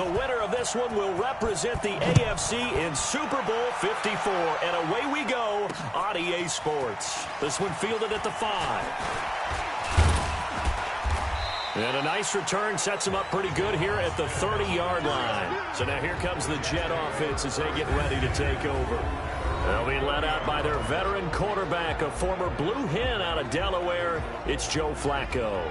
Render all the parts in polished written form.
The winner of this one will represent the AFC in Super Bowl 54. And away we go on EA Sports. This one fielded at the 5. And a nice return sets them up pretty good here at the 30-yard line. So now here comes the Jet offense as they get ready to take over. They'll be led out by their veteran quarterback, a former Blue Hen out of Delaware. It's Joe Flacco.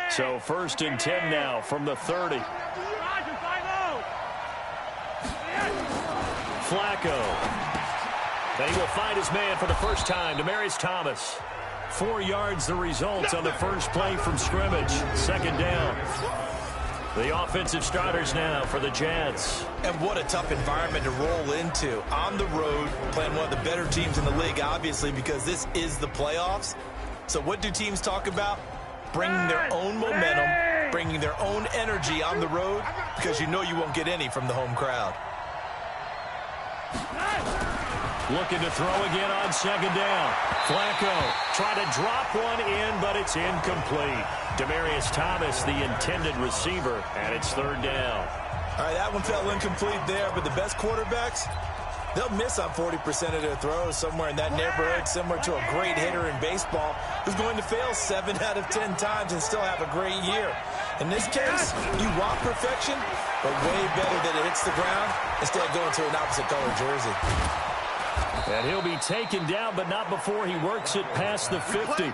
So 1st and 10 now from the 30. Flacco. And he will find his man for the first time, Demaryius Thomas. 4 yards the result on the first play from scrimmage. 2nd down. The offensive starters now for the Jets. And what a tough environment to roll into. On the road, playing one of the better teams in the league, obviously, because this is the playoffs. So what do teams talk about? Bringing their own momentum, bringing their own energy on the road, because you know you won't get any from the home crowd. Looking to throw again on 2nd down. Flacco trying to drop one in, but it's incomplete. Demaryius Thomas, the intended receiver, and it's 3rd down. All right, that one fell incomplete there, but the best quarterbacks, they'll miss on 40% of their throws, somewhere in that neighborhood, similar to a great hitter in baseball who's going to fail 7 out of 10 times and still have a great year. In this case, you want perfection, but way better that it hits the ground instead of going to an opposite color jersey. And he'll be taken down, but not before he works it past the 50.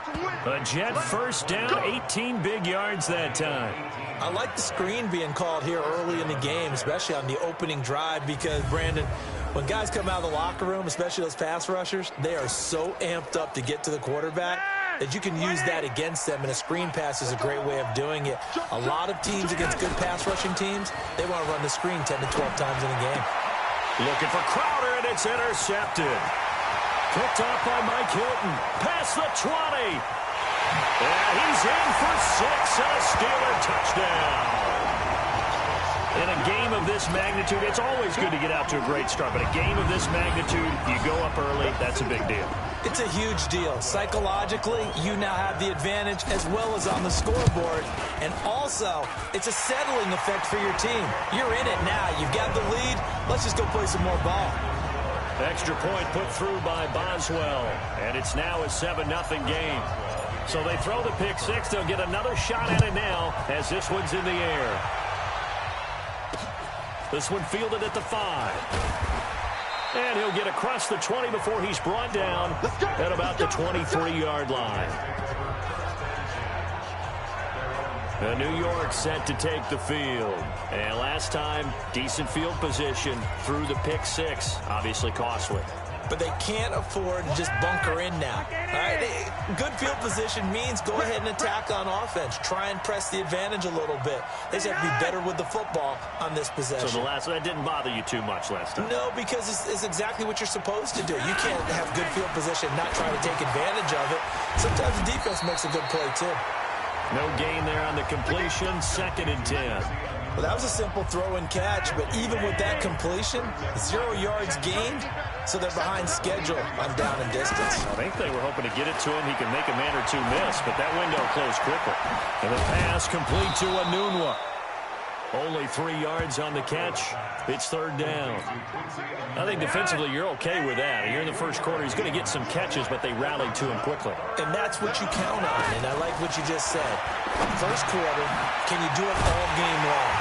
A Jet first down, 18 big yards that time. I like the screen being called here early in the game, especially on the opening drive, because, Brandon, when guys come out of the locker room, especially those pass rushers, they are so amped up to get to the quarterback that you can use that against them, and a screen pass is a great way of doing it. A lot of teams against good pass rushing teams, they want to run the screen 10 to 12 times in a game. Looking for Crowder, and it's intercepted. Picked off by Mike Hilton. Past the 20. And he's in for 6 and a Steeler touchdown. In a game of this magnitude, it's always good to get out to a great start, but a game of this magnitude, you go up early, that's a big deal. It's a huge deal. Psychologically, you now have the advantage as well as on the scoreboard. And also, it's a settling effect for your team. You're in it now. You've got the lead. Let's just go play some more ball. Extra point put through by Boswell. And it's now a 7-0 game. So they throw the pick 6. They'll get another shot at it now as this one's in the air. This one fielded at the 5. And he'll get across the 20 before he's brought down at about the 23-yard line. And New York set to take the field. And last time, decent field position through the pick 6. Obviously costly. But they can't afford to just bunker in now. All right? Good field position means go ahead and attack on offense. Try and press the advantage a little bit. They just have to be better with the football on this possession. So that didn't bother you too much last time? No, because it's exactly what you're supposed to do. You can't have good field position and not try to take advantage of it. Sometimes the defense makes a good play, too. No gain there on the completion. 2nd and 10. Well, that was a simple throw and catch, but even with that completion, 0 yards gained, so they're behind schedule on down and distance. I think they were hoping to get it to him. He can make a man or two miss, but that window closed quickly. And the pass complete to Anunwa. Only 3 yards on the catch. It's 3rd down. I think defensively you're okay with that. Here in the first quarter, he's going to get some catches, but they rallied to him quickly. And that's what you count on, and I like what you just said. First quarter, can you do it all game long?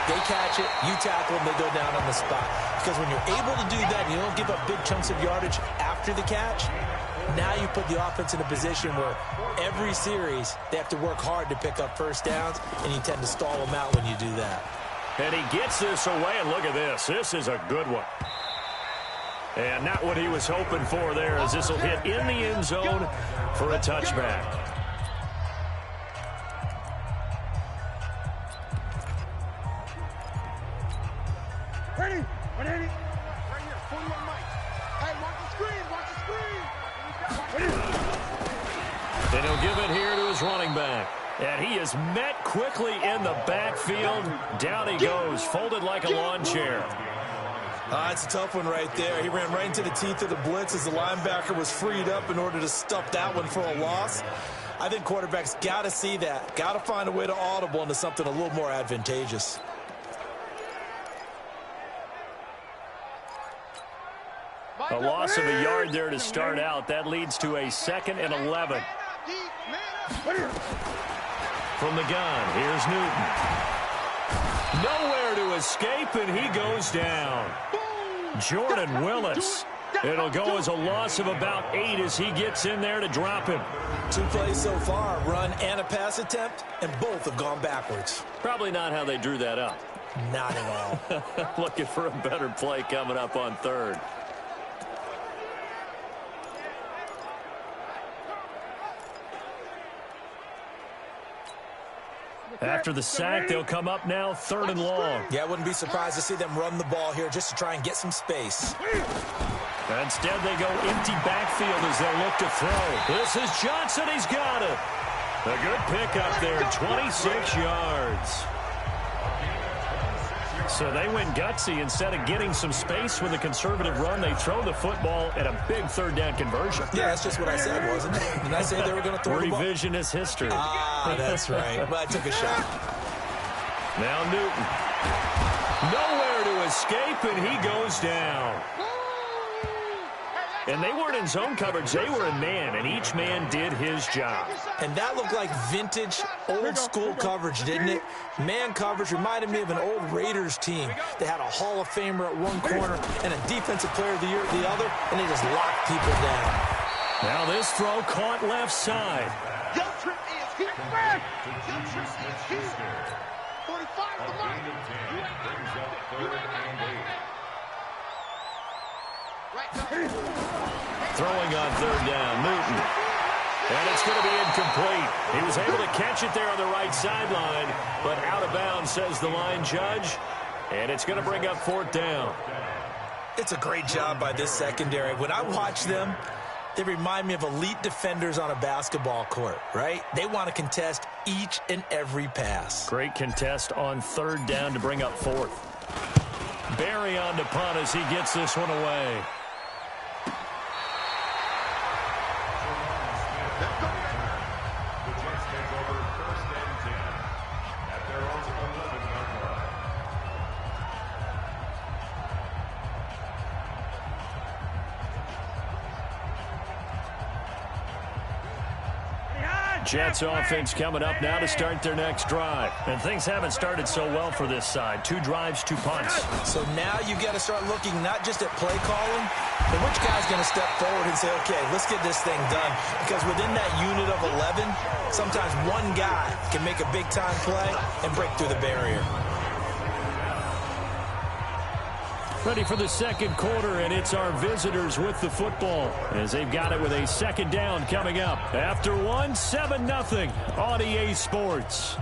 They catch it, you tackle them, they go down on the spot. Because when you're able to do that, and you don't give up big chunks of yardage after the catch, now you put the offense in a position where every series they have to work hard to pick up first downs, and you tend to stall them out when you do that. And he gets this away, and look at this. This is a good one. And not what he was hoping for there, as this will hit in the end zone for a touchback. Ready? Right here, 41 Mike. He'll give it here to his running back. And he is met quickly in the backfield. Down he goes, folded like a lawn chair. It's a tough one right there. He ran right into the teeth of the blitz as the linebacker was freed up in order to stuff that one for a loss. I think quarterbacks got to see that. Got to find a way to audible into something a little more advantageous. A loss of a yard there to start out. That leads to a 2nd and 11. From the gun, here's Newton. Nowhere to escape, and he goes down. Jordan Willis. It'll go as a loss of about 8 as he gets in there to drop him. 2 plays so far, run and a pass attempt, and both have gone backwards. Probably not how they drew that up. Not at all. Looking for a better play coming up on 3rd. After the sack, they'll come up now 3rd and long. Yeah, I wouldn't be surprised to see them run the ball here just to try and get some space. Instead, they go empty backfield as they'll look to throw. This is Johnson. He's got it. A good pickup there, 26 yards. So they went gutsy. Instead of getting some space with a conservative run, they throw the football at a big 3rd down conversion. Yeah, that's just what I said, wasn't it? Didn't I say they were going to throw the ball? Revisionist history. That's right. But I took a shot. Now Newton. Nowhere to escape, and he goes down. And they weren't in zone coverage. They were in man, and each man did his job. And that looked like vintage, old-school coverage, didn't it? Man coverage reminded me of an old Raiders team. They had a Hall of Famer at one corner and a Defensive Player of the Year at the other, and they just locked people down. Now this throw caught left side. Young Trip is here. Young Trip is here. 45 to line. You ain't got it. You ain't got it. Throwing on 3rd down, Newton. And it's going to be incomplete. He was able to catch it there on the right sideline, but out of bounds, says the line judge. And it's going to bring up 4th down. It's a great job by this secondary. When I watch them, they remind me of elite defenders on a basketball court, right? They want to contest each and every pass. Great contest on 3rd down to bring up 4th. Barry on to punt as he gets this one away. Jets offense coming up now to start their next drive. And things haven't started so well for this side. 2 drives, 2 punts. So now you've got to start looking not just at play calling, but which guy's going to step forward and say, okay, let's get this thing done. Because within that unit of 11, sometimes one guy can make a big-time play and break through the barrier. Ready for the 2nd quarter, and it's our visitors with the football as they've got it with a 2nd down coming up. After 1, 7-0 on EA Sports.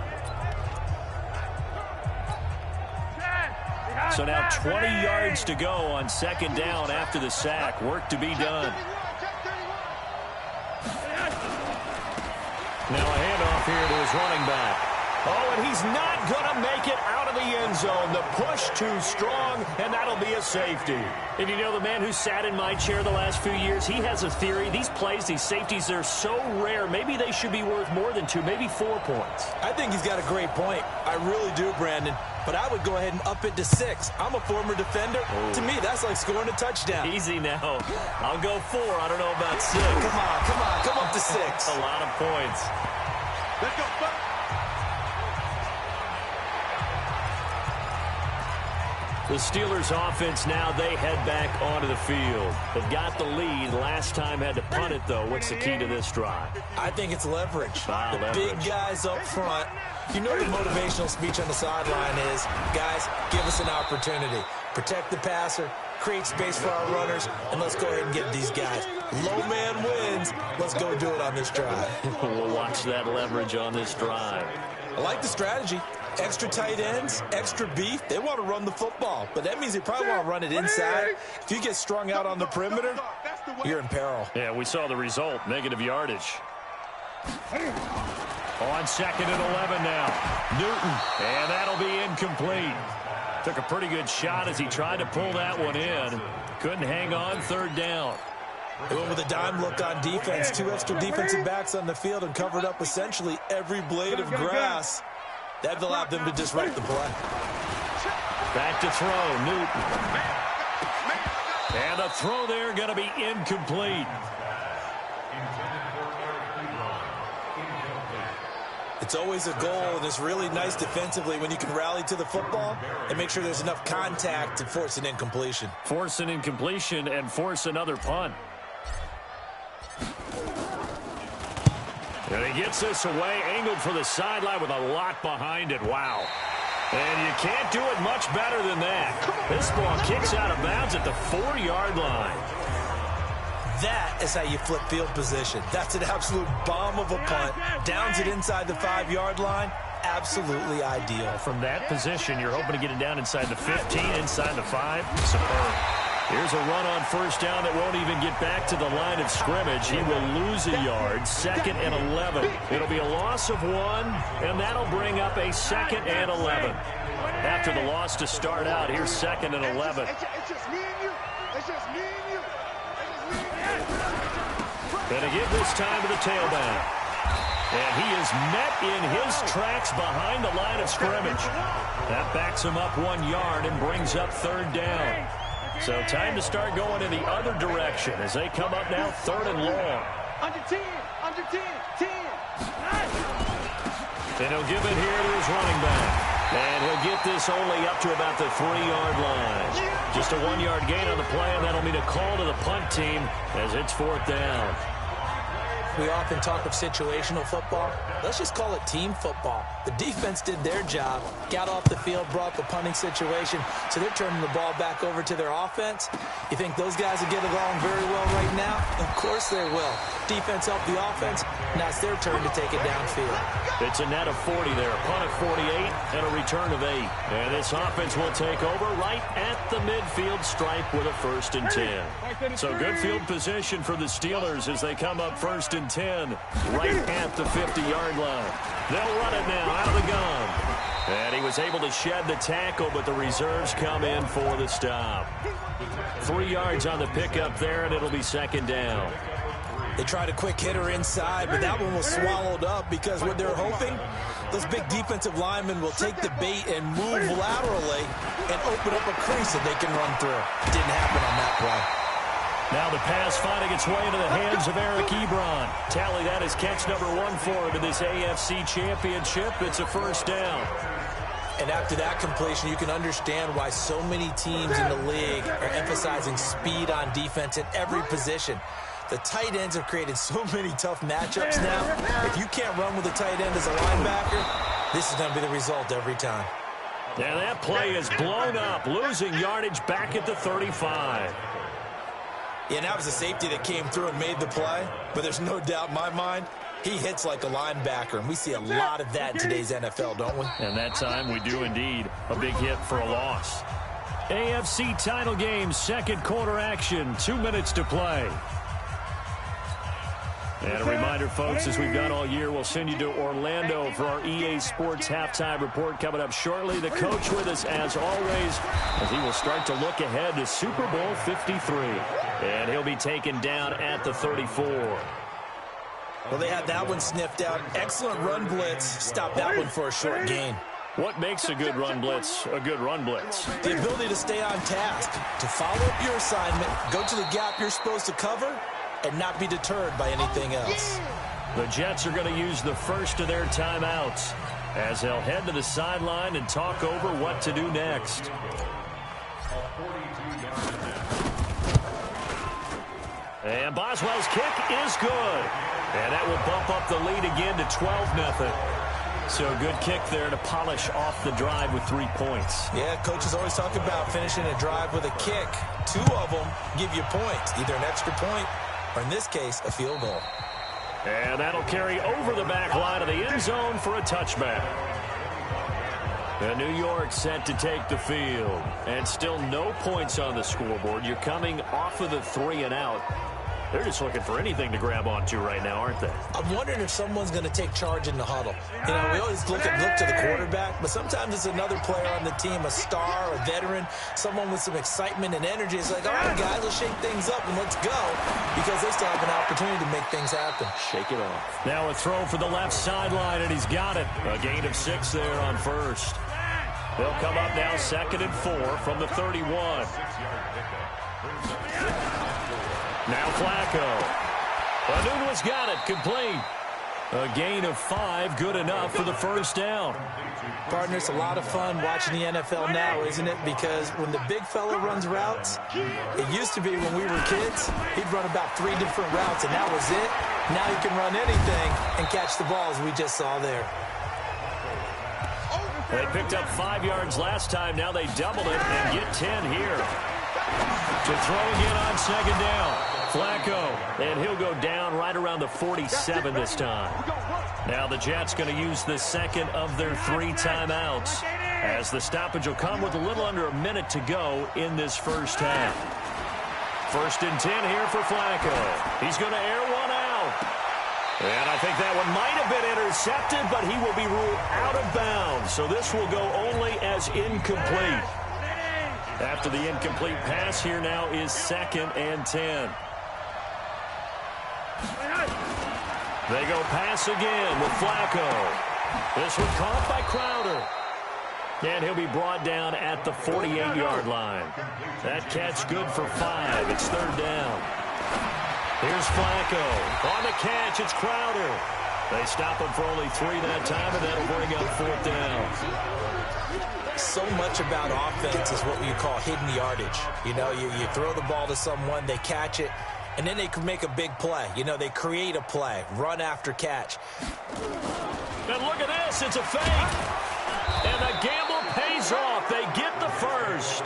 So now 20 yards to go on 2nd down after the sack. Work to be done. Now a handoff here to his running back. Oh, and he's not going to make it out of the end zone. The push too strong, and that'll be a safety. And you know, the man who sat in my chair the last few years, he has a theory. These plays, these safeties, they're so rare. Maybe they should be worth more than 2, maybe 4 points. I think he's got a great point. I really do, Brandon. But I would go ahead and up it to 6. I'm a former defender. Oh. To me, that's like scoring a touchdown. Easy now. I'll go 4. I don't know about 6. Come up to 6. A lot of points. Let's go. The Steelers offense now, they head back onto the field. They've got the lead. Last time had to punt it, though. What's the key to this drive? I think it's leverage. Big guys up front. You know the motivational speech on the sideline is, guys, give us an opportunity. Protect the passer, create space for our runners, and let's go ahead and get these guys. Low man wins. Let's go do it on this drive. We'll watch that leverage on this drive. I like the strategy. Extra tight ends, extra beef. They want to run the football, but that means they probably want to run it inside. If you get strung out on the perimeter, you're in peril. Yeah, we saw the result, negative yardage. On 2nd and 11 now. Newton, and that'll be incomplete. Took a pretty good shot as he tried to pull that one in. Couldn't hang on 3rd down. They went with a dime look on defense. 2 extra defensive backs on the field and covered up essentially every blade of grass. That allowed them to disrupt the play. Back to throw, Newton. And the throw there going to be incomplete. It's always a goal, and it's really nice defensively when you can rally to the football and make sure there's enough contact to force an incompletion. Force an incompletion and force another punt. And he gets this away, angled for the sideline with a lot behind it. Wow. And you can't do it much better than that. This ball kicks out of bounds at the 4-yard line. That is how you flip field position. That's an absolute bomb of a punt. Downs it inside the 5-yard line. Absolutely ideal. From that position, you're hoping to get it down inside the 15, inside the 5. Superb. Here's a run on 1st down that won't even get back to the line of scrimmage. He will lose a yard. 2nd and 11. It'll be a loss of 1, and that'll bring up a 2nd and 11. After the loss to start out, here's 2nd and 11. It's just me and you. It's just me and you. Gonna give this time to the tailback. And he is met in his tracks behind the line of scrimmage. That backs him up 1 yard and brings up 3rd down. So time to start going in the other direction as they come up now 3rd and long. Under 10, 10. And he'll give it here to his running back. And he'll get this only up to about the 3-yard line. Just a 1-yard gain on the play, and that'll mean a call to the punt team as it's 4th down. We often talk of situational football. Let's just call it team football. The defense did their job, got off the field, brought the punting situation, so they're turning the ball back over to their offense. You think those guys will get along very well right now? Of course they will. Defense helped the offense. Now it's their turn to take it downfield. It's a net of 40 there, a punt of 48, and a return of 8. And this offense will take over right at the midfield stripe with a 1st and 10. So good field position for the Steelers as they come up 1st and 10, right at the 50-yard line. They'll run it now out of the gun. And he was able to shed the tackle, but the reserves come in for the stop. 3 yards on the pickup there, and it'll be 2nd down. They tried a quick hitter inside, but that one was swallowed up because what they're hoping, those big defensive linemen will take the bait and move laterally and open up a crease that they can run through. Didn't happen on that play. Now the pass finding its way into the hands of Eric Ebron. Tally that is catch number 1 for him in this AFC Championship. It's a 1st down. And after that completion, you can understand why so many teams in the league are emphasizing speed on defense at every position. The tight ends have created so many tough matchups now. If you can't run with a tight end as a linebacker, this is going to be the result every time. Now that play is blown up, losing yardage back at the 35. Yeah, and that was a safety that came through and made the play, but there's no doubt in my mind, he hits like a linebacker, and we see a lot of that in today's NFL, don't we? And that time we do indeed. A big hit for a loss. AFC Title Game, 2nd quarter action, 2 minutes to play. And a reminder, folks, as we've done all year, we'll send you to Orlando for our EA Sports halftime report coming up shortly. The coach with us, as always, as he will start to look ahead to Super Bowl 53. And he'll be taken down at the 34. Well, they had that one sniffed out. Excellent run blitz. Stop that one for a short gain. What makes a good run blitz a good run blitz? The ability to stay on task, to follow up your assignment, go to the gap you're supposed to cover, and not be deterred by anything else. The Jets are going to use the first of their timeouts as they'll head to the sideline and talk over what to do next. And Boswell's kick is good. And that will bump up the lead again to 12-0. So a good kick there to polish off the drive with 3 points. Yeah, coaches always talk about finishing a drive with a kick. 2 of them give you points, either an extra point or, in this case, a field goal. And that'll carry over the back line of the end zone for a touchback. And New York set to take the field. And still no points on the scoreboard. You're coming off of the 3 and out. They're just looking for anything to grab onto right now, aren't they? I'm wondering if someone's going to take charge in the huddle. You know, we always look to the quarterback, but sometimes it's another player on the team, a star, a veteran, someone with some excitement and energy. It's like, all right, guys, let's shake things up and let's go, because they still have an opportunity to make things happen. Shake it off. Now a throw for the left sideline, and he's got it. A gain of 6 there on first. They'll come up now 2nd and 4 from the 31. Now Flacco. Anunua's got it, complete. A gain of 5, good enough for the first down. Partner, it's a lot of fun watching the NFL now, isn't it? Because when the big fella runs routes, it used to be when we were kids, he'd run about 3 different routes, and that was it. Now he can run anything and catch the balls we just saw there. They picked up 5 yards last time. Now they doubled it and get 10 here. To throw again on 2nd down. Flacco, and he'll go down right around the 47 this time. Now the Jets going to use the second of their 3 timeouts, as the stoppage will come with a little under a minute to go in this first half. 1st and 10 here for Flacco. He's going to air one out. And I think that one might have been intercepted, but he will be ruled out of bounds. So this will go only as incomplete. After the incomplete pass, here now is 2nd and 10. They go pass again with Flacco. This one caught by Crowder. And he'll be brought down at the 48-yard line. That catch good for 5. It's 3rd down. Here's Flacco. On the catch, it's Crowder. They stop him for only 3 that time, and that'll bring up 4th down. So much about offense is what you call hidden yardage. You know, you throw the ball to someone, they catch it, and then they can make a big play. You know, they create a play, run after catch. And look at this, it's a fake. And the gamble pays off. They get the first.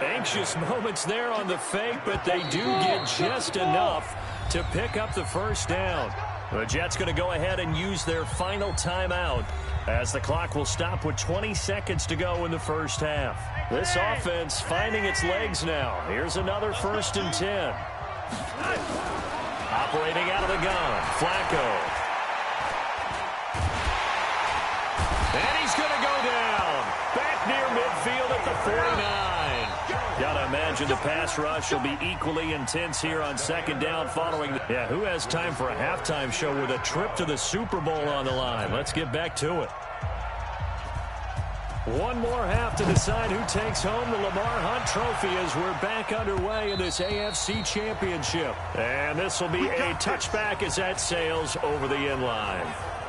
Anxious moments there on the fake, but they do get just enough to pick up the first down. The Jets going to go ahead and use their final timeout, as the clock will stop with 20 seconds to go in the first half. This offense finding its legs now. Here's another 1st and 10. Operating out of the gun, Flacco. And he's going to go down. Back near midfield at the 49. Gotta imagine the pass rush will be equally intense here on 2nd down following. Yeah, who has time for a halftime show with a trip to the Super Bowl on the line? Let's get back to it. One more half to decide who takes home the Lamar Hunt Trophy as we're back underway in this AFC Championship. And this will be a touchback as that sails over the end line.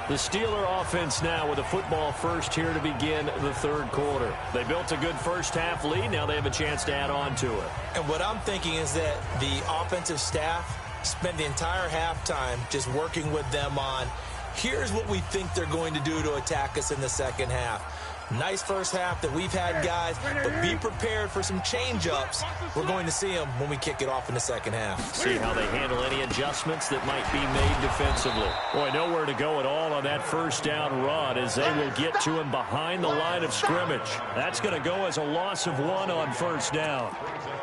The Steeler offense now with a football first here to begin the 3rd quarter. They built a good first half lead. Now they have a chance to add on to it. And what I'm thinking is that the offensive staff spent the entire halftime just working with them on, here's what we think they're going to do to attack us in the second half. Nice first half that we've had, guys, but be prepared for some change-ups. We're going to see them when we kick it off in the second half. See how they handle any adjustments that might be made defensively. Boy, nowhere to go at all on that first down run, as they will get to him behind the line of scrimmage. That's going to go as a loss of 1 on first down.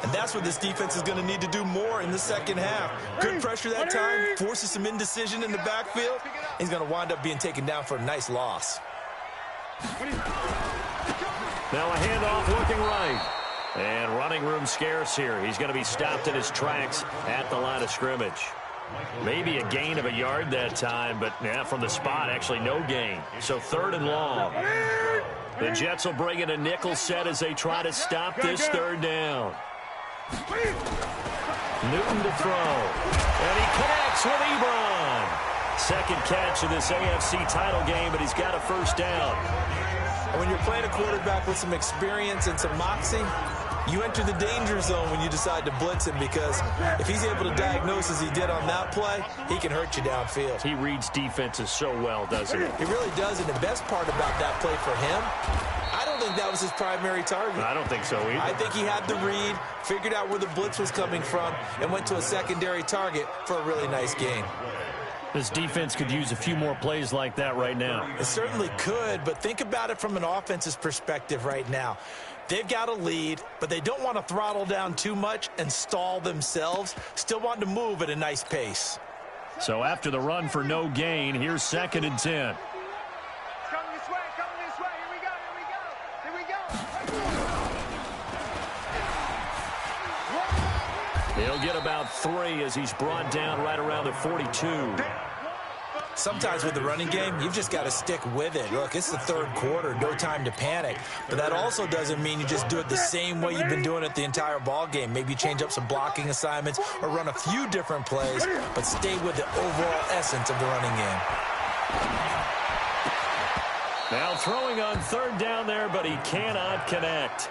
And that's what this defense is going to need to do more in the second half. Good pressure that time, forces some indecision in the backfield. He's going to wind up being taken down for a nice loss. Now a handoff looking right. And running room scarce here. He's going to be stopped in his tracks at the line of scrimmage. Maybe a gain of a yard that time, but yeah, from the spot, actually no gain. So 3rd and long. The Jets will bring in a nickel set as they try to stop this 3rd down. Newton to throw. And he connects with Ebron. 2nd catch of this AFC title game, but he's got a first down. And when you're playing a quarterback with some experience and some moxie, you enter the danger zone when you decide to blitz him, because if he's able to diagnose as he did on that play, he can hurt you downfield. He reads defenses so well, doesn't he? He really does, and the best part about that play for him, I don't think that was his primary target. I don't think so either. I think he had the read, figured out where the blitz was coming from, and went to a secondary target for a really nice gain. This defense could use a few more plays like that right now. It certainly could, but think about it from an offense's perspective right now. They've got a lead, but they don't want to throttle down too much and stall themselves. Still want to move at a nice pace. So after the run for no gain, here's 2nd and 10. Come this way, here we go. He'll get about 3 as he's brought down right around the 42. Sometimes with the running game, you've just got to stick with it. Look, it's the 3rd quarter, no time to panic. But that also doesn't mean you just do it the same way you've been doing it the entire ball game. Maybe change up some blocking assignments or run a few different plays, but stay with the overall essence of the running game. Now throwing on 3rd down there, but he cannot connect.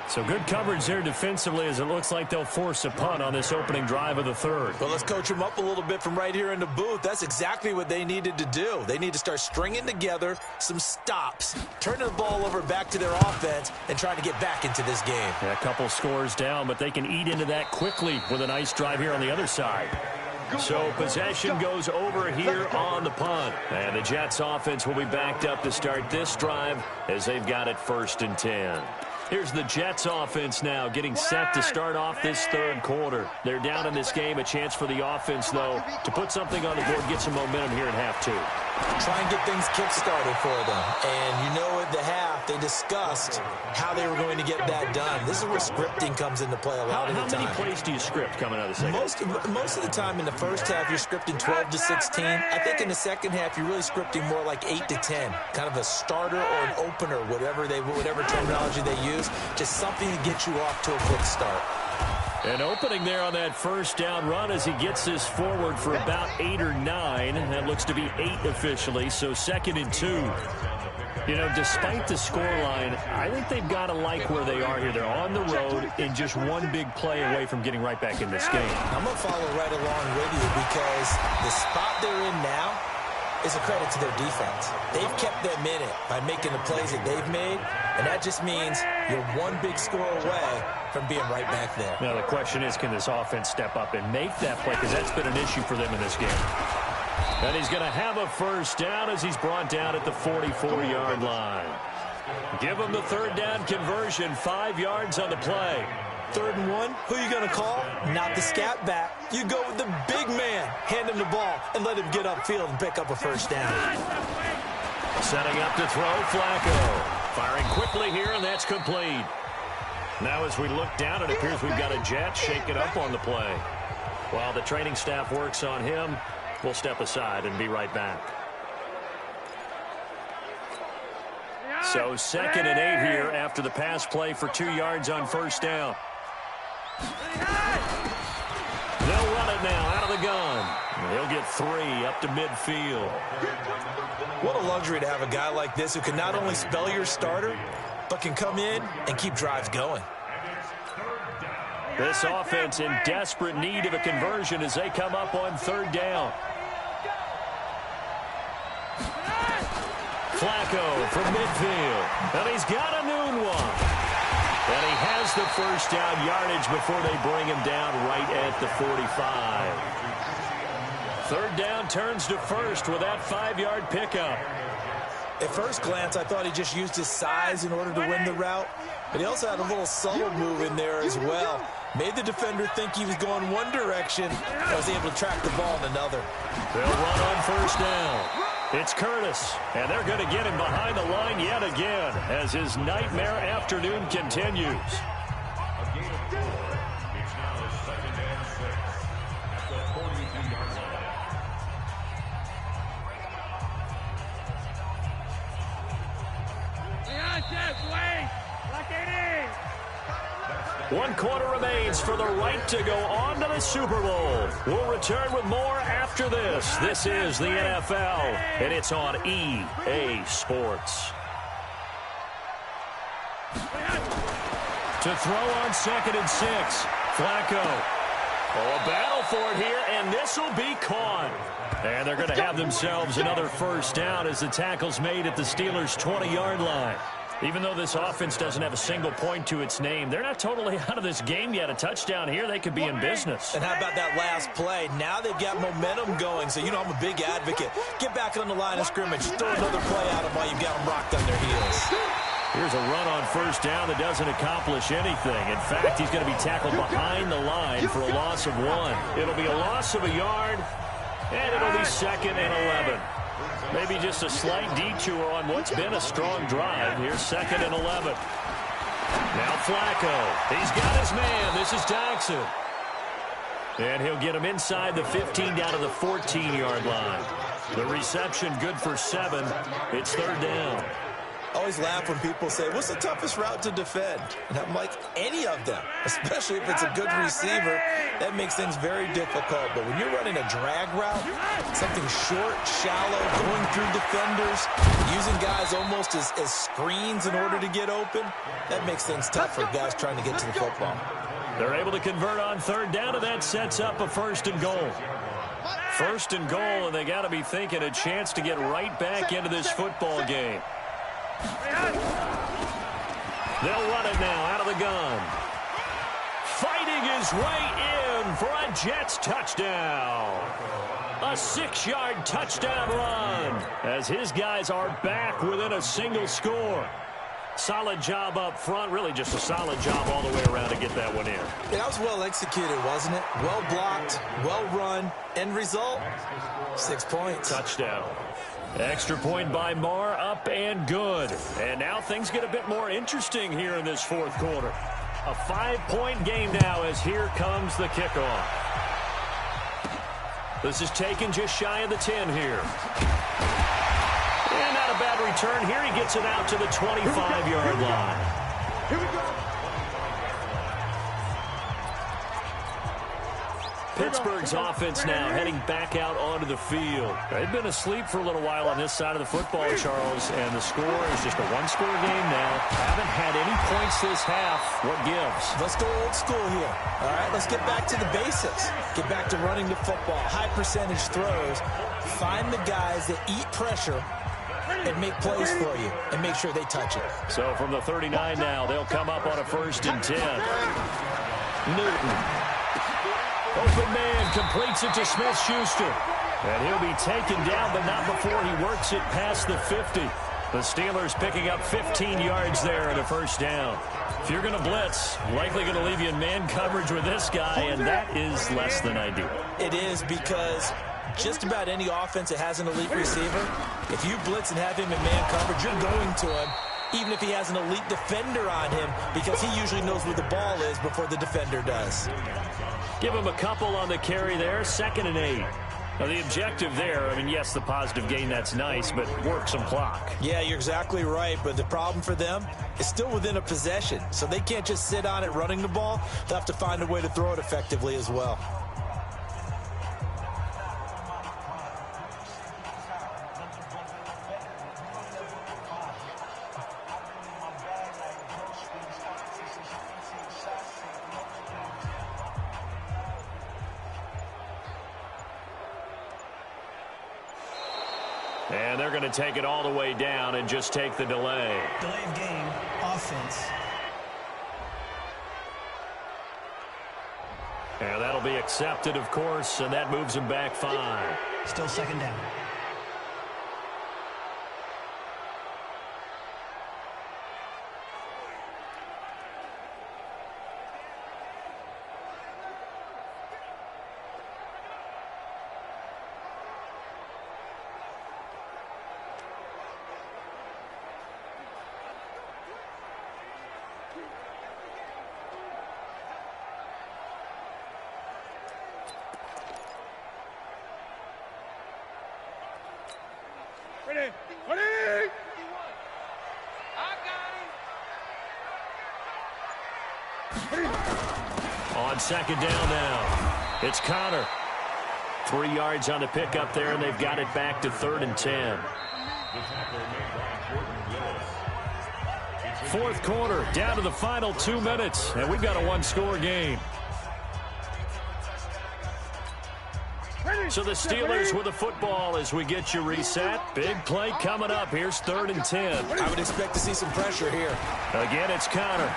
So good coverage there defensively as it looks like they'll force a punt on this opening drive of the 3rd. Well, let's coach them up a little bit from right here in the booth. That's exactly what they needed to do. They need to start stringing together some stops, turning the ball over back to their offense, and trying to get back into this game. Yeah, a couple scores down, but they can eat into that quickly with a nice drive here on the other side. So possession goes over here on the punt. And the Jets offense will be backed up to start this drive as they've got it 1st and 10. Here's the Jets offense now getting set to start off this 3rd quarter. They're down in this game. A chance for the offense, though, to put something on the board, get some momentum here in half 2. Try and get things kick-started for them. And you know at the half, they discussed how they were going to get that done. This is where scripting comes into play a lot of the time. How many plays do you script coming out of the second? Most of the time in the first half, you're scripting 12 to 16. I think in the second half, you're really scripting more like 8 to 10. Kind of a starter or an opener, whatever terminology they use. Just something to get you off to a quick start. An opening there on that 1st down run as he gets this forward for about 8 or 9. That looks to be 8 officially, so 2nd and 2. You know, despite the scoreline, I think they've got to like where they are here. They're on the road and just one big play away from getting right back in this game. I'm going to follow right along with you because the spot they're in now is a credit to their defense. They've kept them in it by making the plays that they've made, and that just means you're one big score away from being right back there. Now, the question is, can this offense step up and make that play? Because that's been an issue for them in this game. And he's going to have a 1st down as he's brought down at the 44-yard line. Give him the 3rd down conversion, 5 yards on the play. 3rd and 1, who are you going to call? Not the scat back. You go with the big man. Hand him the ball and let him get upfield and pick up a 1st down. Setting up to throw, Flacco. Firing quickly here, and that's complete. Now as we look down, it appears we've got a Jet shake it up on the play. While the training staff works on him, we'll step aside and be right back. So 2nd and 8 here after the pass play for 2 yards on 1st down. They'll run it now out of the gun. He'll get 3 up to midfield. What a luxury to have a guy like this who can not only spell your starter, but can come in and keep drives going. This offense in desperate need of a conversion as they come up on 3rd down. Flacco from midfield. And he's got a noon one. And he has the 1st down yardage before they bring him down right at the 45. 3rd down turns to 1st with that 5-yard pickup. At first glance, I thought he just used his size in order to win the route, but he also had a little subtle move in there as well. Made the defender think he was going one direction and was able to track the ball in another. They'll run on 1st down. It's Curtis, and they're going to get him behind the line yet again as his nightmare afternoon continues. One quarter remains for the right to go on to the Super Bowl. We'll return with more after this. This is the NFL, and it's on EA Sports. To throw on 2nd and 6, Flacco. Oh, a battle for it here, and this will be caught. And they're going to have themselves another 1st down as the tackle's made at the Steelers' 20-yard line. Even though this offense doesn't have a single point to its name, they're not totally out of this game yet. A touchdown here, they could be in business. And how about that last play? Now they've got momentum going, so you know I'm a big advocate. Get back on the line of scrimmage. Throw another play at them while you've got them rocked on their heels. Here's a run on first down that doesn't accomplish anything. In fact, he's going to be tackled behind the line for a loss of 1. It'll be a loss of a yard, and it'll be 2nd and 11. Maybe just a slight detour on what's been a strong drive. Here's 2nd and 11. Now Flacco. He's got his man. This is Jackson. And he'll get him inside the 15 down to the 14-yard line. The reception good for 7. It's 3rd down. I always laugh when people say, what's the toughest route to defend? And I'm like, any of them, especially if it's a good receiver. That makes things very difficult. But when you're running a drag route, something short, shallow, going through defenders, using guys almost as screens in order to get open, that makes things tough for guys trying to get to the football. They're able to convert on 3rd down, and that sets up a 1st and goal. 1st and goal, and they got to be thinking a chance to get right back into this football game. They'll run it now out of the gun. Fighting his way in for a Jets touchdown. A 6-yard touchdown run as his guys are back within a single score. Solid job up front. Really just a solid job all the way around to get that one in. Yeah, that was well executed, wasn't it? Well blocked, well run. End result, 6 points. Touchdown. Extra point by Marr, up and good. And now things get a bit more interesting here in this 4th quarter. A 5-point game now as here comes the kickoff. This is taken just shy of the 10 here. And not a bad return here. He gets it out to the 25-yard line. Here we go. Pittsburgh's offense now heading back out onto the field. They've been asleep for a little while on this side of the football, Charles, and the score is just a 1-score game now. Haven't had any points this half. What gives? Let's go old school here. All right, let's get back to the basics. Get back to running the football, high percentage throws. Find the guys that eat pressure and make plays for you and make sure they touch it. So from the 39 now, they'll come up on a 1st and 10. Newton. Open man completes it to Smith-Schuster. And he'll be taken down, but not before he works it past the 50. The Steelers picking up 15 yards there and a 1st down. If you're going to blitz, likely going to leave you in man coverage with this guy, and that is less than ideal. It is because just about any offense that has an elite receiver, if you blitz and have him in man coverage, you're going to him, even if he has an elite defender on him, because he usually knows where the ball is before the defender does. Give him a couple on the carry there, 2nd and 8. Now, the objective there, I mean, yes, the positive gain, that's nice, but work some clock. Yeah, you're exactly right, but the problem for them is still within a possession, so they can't just sit on it running the ball. They'll have to find a way to throw it effectively as well. And they're going to take it all the way down and just take the delay. Delay of game, offense. And that'll be accepted, of course, and that moves him back 5. Still 2nd down. Ready? Ready? On 2nd down now, it's Connor. 3 yards on the pickup there, and they've got it back to 3rd and 10. 4th quarter, down to the final 2 minutes, and we've got a 1-score game. Ready? So the Steelers with the football as we get you reset. Big play coming up. Here's 3rd and 10. I would expect to see some pressure here. Again, it's Connor.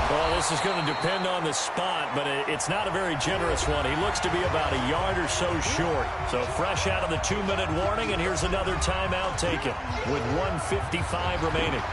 Well, this is going to depend on the spot, but it's not a very generous one. He looks to be about a yard or so short. So fresh out of the 2-minute warning, and here's another timeout taken with 1:55 remaining.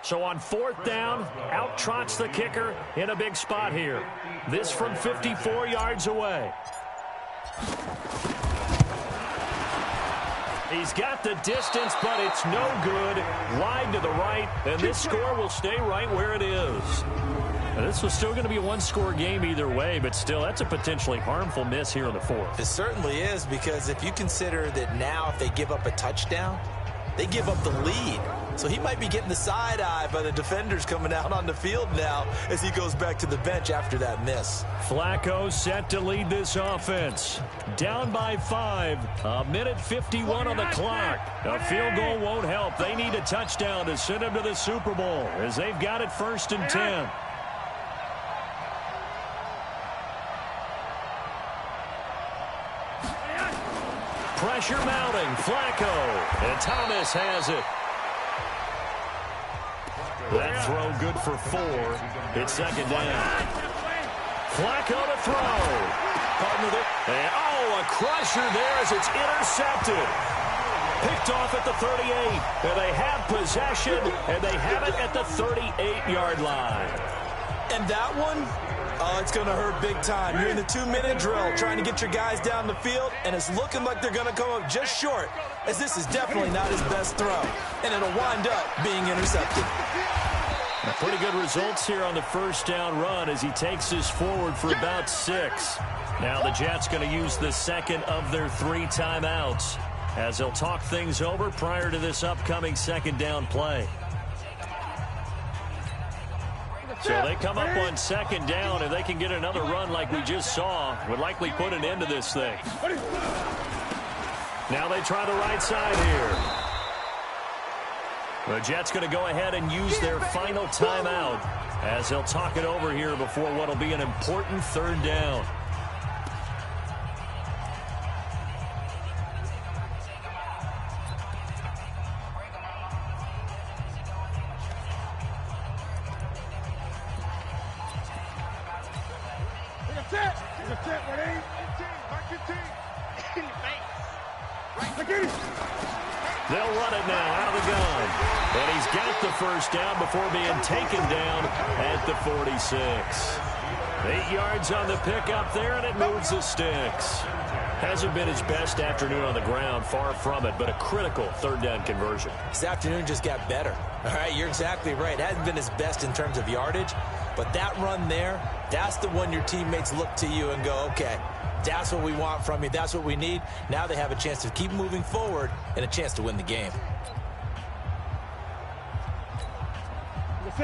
So on 4th down, out trots the kicker in a big spot here. This from 54 yards away. He's got the distance, but it's no good. Wide to the right, and this score will stay right where it is. Now, this was still going to be a one-score game either way, but still, that's a potentially harmful miss here in the 4th. It certainly is, because if you consider that now if they give up a touchdown, they give up the lead. So he might be getting the side eye by the defenders coming out on the field now as he goes back to the bench after that miss. Flacco set to lead this offense. Down by 5. 1:51 on the clock. A field goal won't help. They need a touchdown to send them to the Super Bowl as they've got it 1st and 10. Pressure mounting. Flacco. And Thomas has it. That throw good for 4. It's 2nd down. Flacco to throw. Partnered it. And, a crusher there as it's intercepted. Picked off at the 38. And they have possession, and they have it at the 38-yard line. And that one, it's going to hurt big time. You're in the 2-minute drill trying to get your guys down the field, and it's looking like they're going to come up just short, as this is definitely not his best throw. And it'll wind up being intercepted. Pretty good results here on the 1st down run as he takes this forward for about 6. Now the Jets going to use the 2nd of their 3 timeouts as they'll talk things over prior to this upcoming 2nd down play. So they come up on 2nd down. If they can get another run like we just saw, would likely put an end to this thing. Now they try the right side here. The Jets going to go ahead and use their final timeout as they'll talk it over here before what will be an important 3rd down. They'll run it now out of the gun. And he's got the 1st down before being taken down at the 46. 8 yards on the pickup there, and it moves the sticks. Hasn't been his best afternoon on the ground, far from it, but a critical 3rd down conversion. This afternoon just got better. All right, you're exactly right. It hasn't been his best in terms of yardage, but that run there, that's the one your teammates look to you and go, okay, that's what we want from you. That's what we need. Now they have a chance to keep moving forward and a chance to win the game.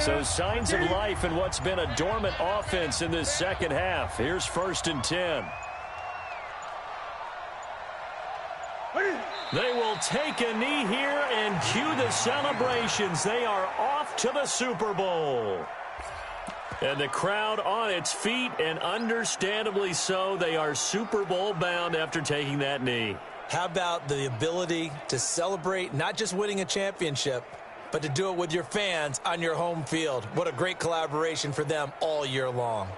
So signs of life in what's been a dormant offense in this 2nd half. Here's 1st and 10. They will take a knee here and cue the celebrations. They are off to the Super Bowl. And the crowd on its feet, and understandably so. They are Super Bowl bound after taking that knee. How about the ability to celebrate not just winning a championship, but to do it with your fans on your home field? What a great collaboration for them all year long.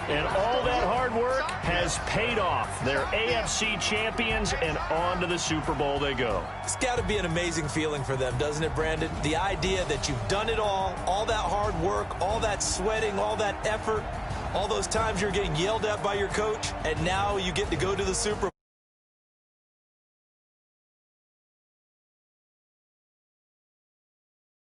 And all that hard hard work has paid off. They're AFC champions, and on to the Super Bowl they go. It's got to be an amazing feeling for them, doesn't it, Brandon? The idea that you've done it all that hard work, all that sweating, all that effort, all those times you're getting yelled at by your coach, and now you get to go to the Super Bowl.